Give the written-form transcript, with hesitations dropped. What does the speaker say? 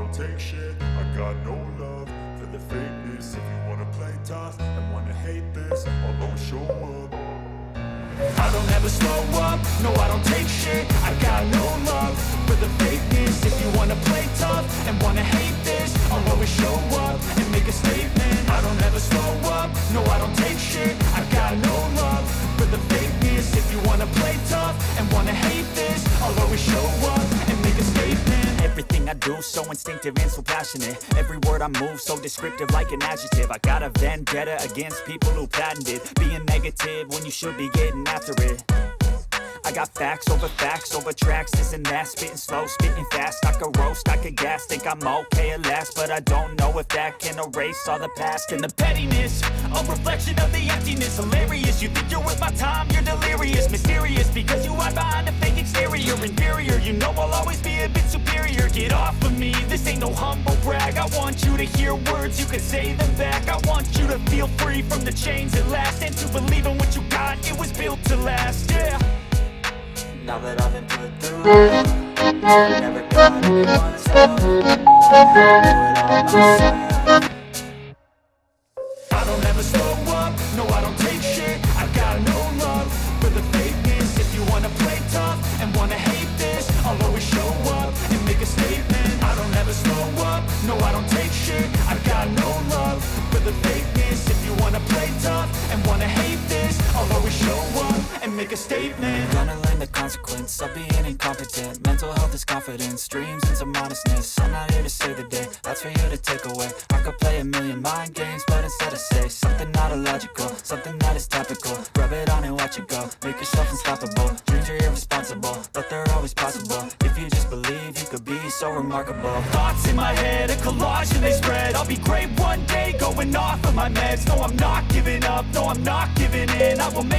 don't take shit. I got no love for the fakeness. If you wanna play tough and wanna hate this, I'll always show up. I don't ever slow up, no I don't take shit. I got no love for the fakeness. If you wanna play tough and wanna hate this, I'll always show up and make a statement. I don't ever slow up, no I don't take shit. I got no love for the fakeness. If you wanna play tough and wanna hate this, I'll always show up and make a statement. Everything I do so instinctive and so passionate. Every word I move so descriptive like an adjective. I got a vendetta against people who patented being negative when you should be getting after it. I got facts over tracks, this and that. Spitting slow, spitting fast. I could roast, I could gas. Think I'm okay at last, but I don't know if that can erase all the past. And the pettiness, a reflection of the emptiness. Hilarious, you think you're worth my time, you're delirious. Mysterious, because you hide behind a fake exterior. Inferior, you know I'll always be a bit superior. Get off of me, this ain't no humble brag. I want you to hear words, you can say them back. I want you to feel free from the chains at last, and to believe in what you got, it was built to last, yeah. Now that I've been put through hell, never got anyone's help, do it all myself. I don't ever slow up, no I don't take shit. I got no love for the fakeness. If you wanna play tough and wanna hate this, I'll always show up and make a statement. I don't ever slow up, no I don't take shit. I got no love for the fakeness. If you wanna play tough and wanna hate this, I'll always show up and make a statement. Gonna learn the consequence of being incompetent. Mental health is confidence, dreams and some honestness. I'm not here to save the day, that's for you to take away. I could play a million mind games, but instead I say something not illogical, something that is topical. Rub it on and watch it go, make yourself unstoppable. Dreams are irresponsible, but they're always possible. If you just believe, you could be so remarkable. Thoughts in my head, a collage and they spread. I'll be great one day, going off of my meds. No, I'm not giving up, no, I'm not giving in. I will make